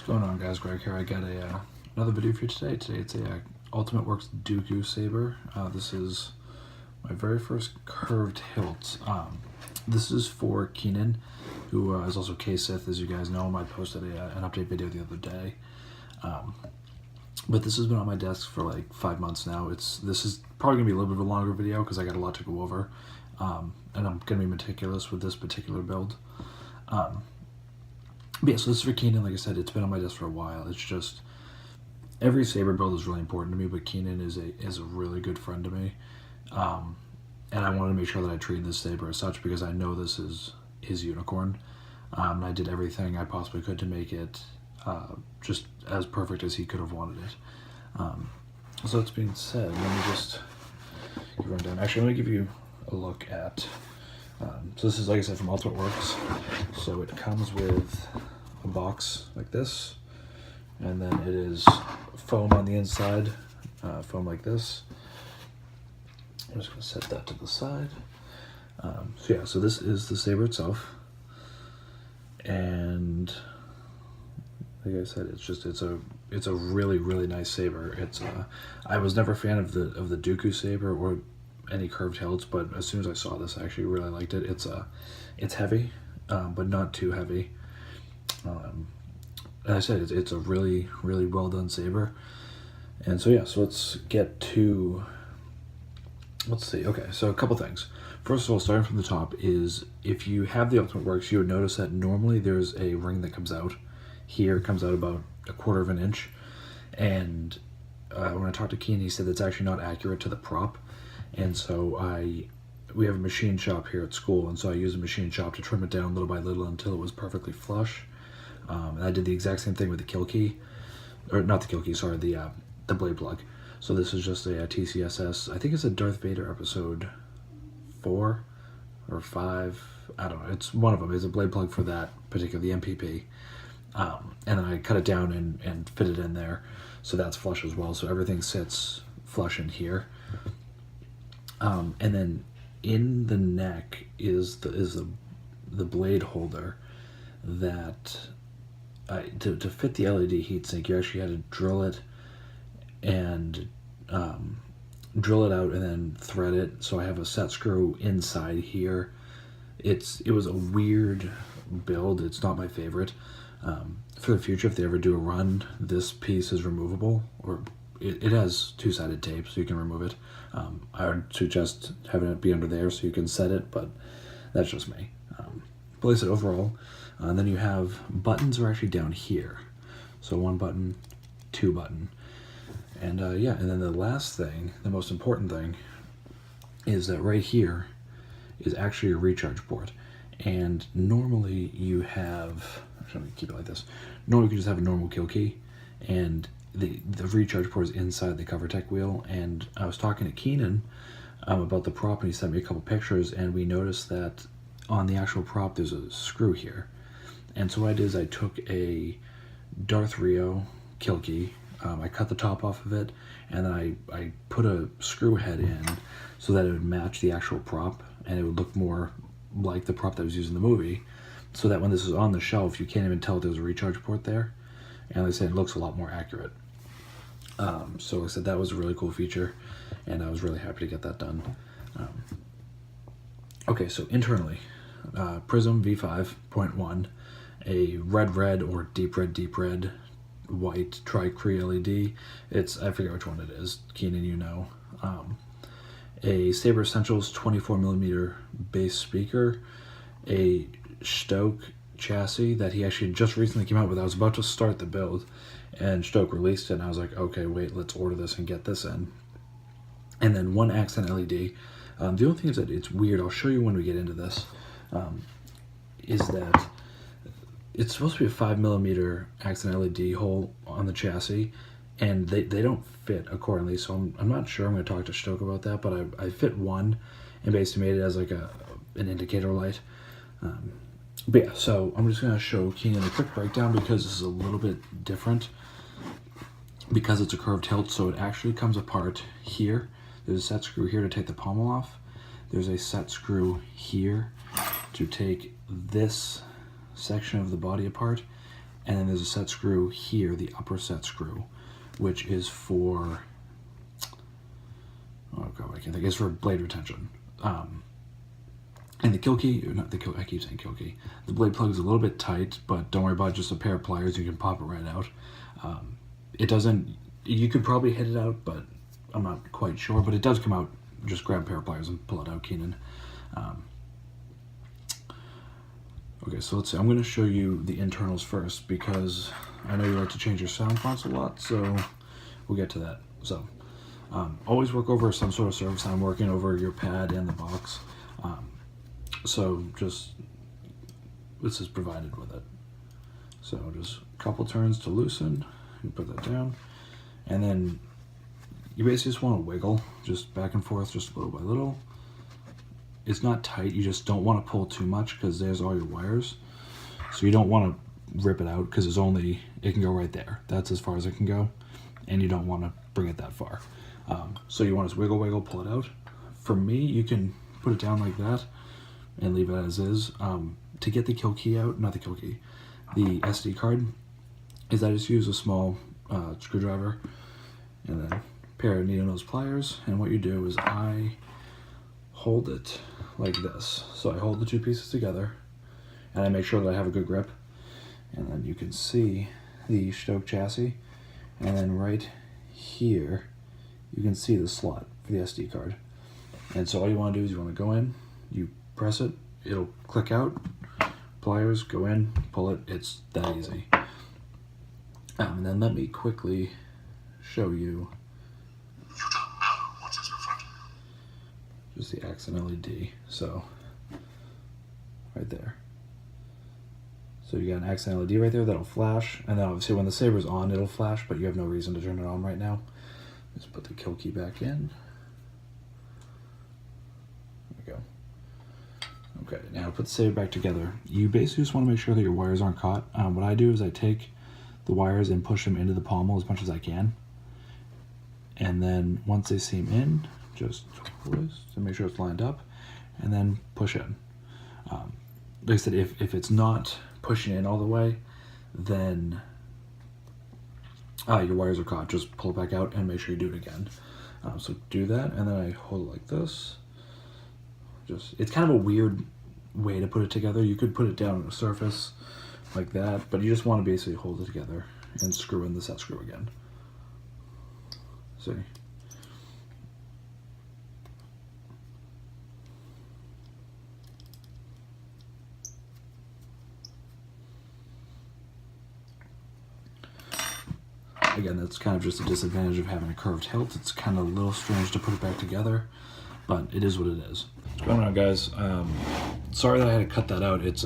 What's going on, guys? Greg here. I got another video for you today. Today it's a Ultimate Works Dooku saber. This is my very first curved hilt. This is for Kiennen, who is also KSith, as you guys know him. I posted an update video the other day. But this has been on my desk for like 5 months now. This is probably going to be a little bit of a longer video because I got a lot to go over. And I'm going to be meticulous with this particular build. But yeah, so this is for Kiennen. Like I said, it's been on my desk for a while. It's just, every saber build is really important to me, but Kiennen is a really good friend to me. And I wanted to make sure that I treated this saber as such because I know this is his unicorn. And I did everything I possibly could to make it just as perfect as he could have wanted it. So that's being said, let me just give run down. Actually, let me give you a look at, so this is, like I said, from Ultimate Works. So it comes with a box like this, and then it is foam on the inside, foam like this. I'm just going to set that to the side. So yeah, so this is the saber itself, and like I said, it's a really nice saber. I was never a fan of the Dooku saber or any curved hilts, but as soon as I saw this, I actually really liked it. It's heavy, but not too heavy. As I said, it's a really well done saber. And so yeah, so let's get to, let's see. Okay, so a couple things. First of all, starting from the top is, if you have the Ultimate Works, you would notice that normally there's a ring that comes out here. It comes out about 1/4 of an inch. And when I talked to Keenan, he said that's actually not accurate to the prop. And so we have a machine shop here at school, and so I used a machine shop to trim it down little by little until it was perfectly flush. And I did the exact same thing with the kill key, or not the kill key, sorry, the blade plug. So this is just a TCSS. I think it's a Darth Vader episode 4 or 5. I don't know. It's one of them. It's a blade plug for that particular, the MPP. And then I cut it down and fit it in there, so that's flush as well. So everything sits flush in here. And then in the neck is the blade holder that to fit the LED heatsink, you actually had to drill it and drill it out and then thread it. So I have a set screw inside here. It was a weird build. It's not my favorite. For the future, if they ever do a run, this piece is removable, or it has two-sided tape, so you can remove it. I would suggest having it be under there so you can set it, but that's just me. But like I said, overall, and then you have buttons are actually down here. So 1 button, 2 button. And yeah, and then the last thing, the most important thing, is that right here is actually a recharge port. And normally you have, actually I'm gonna keep it like this. Normally you can just have a normal kill key, and the recharge port is inside the CoverTech wheel. And I was talking to Keenan about the prop, and he sent me a couple pictures, and we noticed that on the actual prop there's a screw here. And so what I did is I took a Darth Rio kill key, I cut the top off of it, and then I put a screw head in so that it would match the actual prop, and it would look more like the prop that was used in the movie, so that when this is on the shelf, you can't even tell there's a recharge port there. And like I said, it looks a lot more accurate. So like I said, that was a really cool feature, and I was really happy to get that done. Okay, so internally, Prizm 5.1, a red or deep red white tri-cree LED. I forget which one it is. Keenan, you know. A Saber Essentials 24mm bass speaker, a Stoke chassis that he actually just recently came out with. I was about to start the build, and Stoke released it, and I was like, okay, wait, let's order this and get this in. And then 1 accent LED. The only thing is that it's weird, I'll show you when we get into this, is that it's supposed to be a 5mm accent LED hole on the chassis, and they don't fit accordingly, so I'm not sure. I'm going to talk to Stoke about that, but I fit one and basically made it as like an indicator light. But yeah, so I'm just going to show Keenan a quick breakdown because this is a little bit different because it's a curved hilt. So it actually comes apart here. There's a set screw here to take the pommel off. There's a set screw here to take this section of the body apart, And then there's a set screw here, the upper set screw, which is for, oh god, I can't think, it's for blade retention. And the kill key, not the kill, I keep saying kill key. The blade plug is a little bit tight, but don't worry about it, just a pair of pliers, you can pop it right out. It doesn't, you could probably hit it out, but I'm not quite sure, but it does come out. Just grab a pair of pliers and pull it out, Kiennen. Okay, so let's see, I'm going to show you the internals first, because I know you like to change your sound fonts a lot, so we'll get to that. So, always work over some sort of surface. I'm working over your pad and the box. So just, this is provided with it. So just a couple turns to loosen, you put that down, and then you basically just want to wiggle, just back and forth, just little by little. It's not tight, you just don't want to pull too much because there's all your wires. So you don't want to rip it out because it can go right there. That's as far as it can go, and you don't want to bring it that far. So you want to wiggle, wiggle, pull it out. For me, you can put it down like that and leave it as is. To get the kill key out, not the kill key, the SD card, is I just use a small screwdriver and then a pair of needle nose pliers, and what you do is I hold it like this. So I hold the two pieces together and I make sure that I have a good grip, and then you can see the Stoke chassis, and then right here you can see the slot for the SD card. And so all you want to do is you want to go in, you press it, it'll click out, pliers, go in, pull it, it's that easy. And then let me quickly show you just the accent LED. So right there. So you got an accent LED right there that'll flash, and then obviously when the saber's on it'll flash, but you have no reason to turn it on right now. Just put the kill key back in. There we go. Okay, now put the saber back together. You basically just want to make sure that your wires aren't caught. What I do is I take the wires and push them into the pommel as much as I can. And then once they seam in, just twist to make sure it's lined up, and then push in. Like I said, if it's not pushing in all the way, then your wires are caught. Just pull it back out and make sure you do it again. So do that, and then I hold it like this. It's kind of a weird way to put it together. You could put it down on a surface like that, but you just want to basically hold it together and screw in the set screw again. See? Again, that's kind of just a disadvantage of having a curved hilt. It's kind of a little strange to put it back together, but it is what it is. What's going on, guys? Sorry that I had to cut that out. It's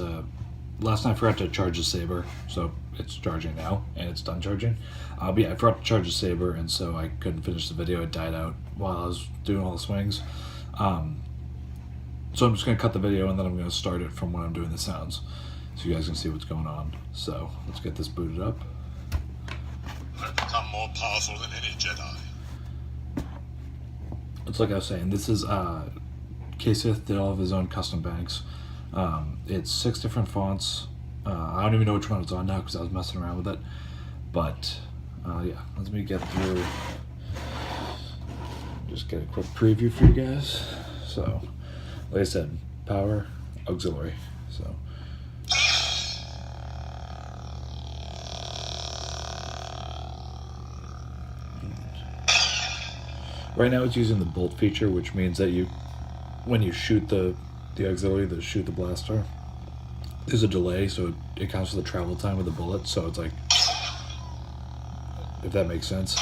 last night I forgot to charge the saber, so it's charging now, and it's done charging. But yeah, I forgot to charge the saber, and so I couldn't finish the video. It died out while I was doing all the swings. So I'm just going to cut the video, and then I'm going to start it from when I'm doing the sounds, so you guys can see what's going on. So let's get this booted up. I've become more powerful than any Jedi. It's like I was saying, this is KSith did all of his own custom banks. It's 6 different fonts. I don't even know which one it's on now because I was messing around with it. But yeah, let me get through. Just get a quick preview for you guys. So, like I said, power, auxiliary. So. Right now it's using the bolt feature, which means that when you shoot the auxiliary, shoot the blaster, there's a delay, so it counts for the travel time of the bullet, so it's like, if that makes sense.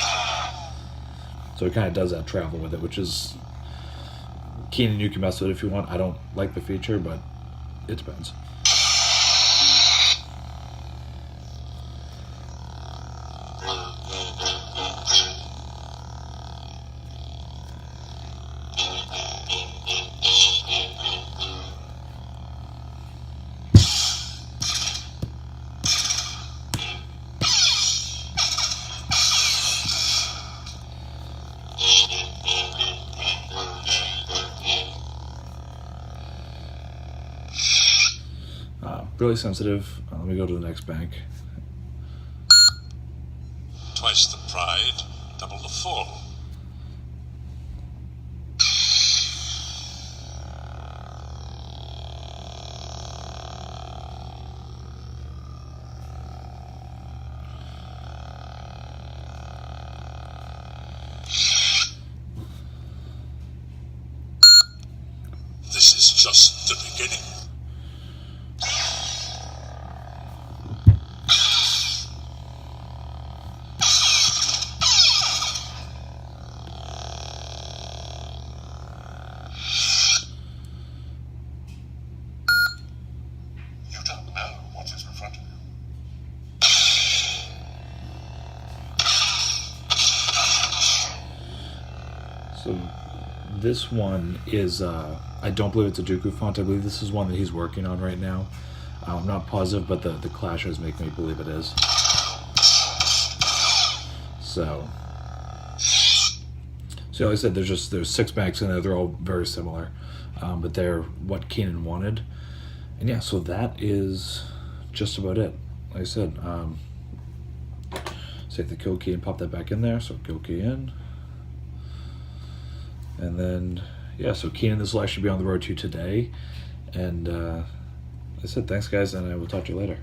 So it kind of does that travel with it, which is, Kiennen, you can mess with it if you want. I don't like the feature, but it depends. Really sensitive. Let me go to the next bank. tried, double the full. This is just the beginning. You don't know what is in front of you. So this one is, I don't believe it's a Dooku font. I believe this is one that he's working on right now. I'm not positive, but the clashes make me believe it is. So like I said, there's 6 mags in there. They're all very similar, but they're what Kiennen wanted. And yeah, so that is just about it. Like I said, save the kill key and pop that back in there. So kill key in. And then, yeah, so Kiennen, this will actually be on the road to today. And like I said, thanks guys, and I will talk to you later.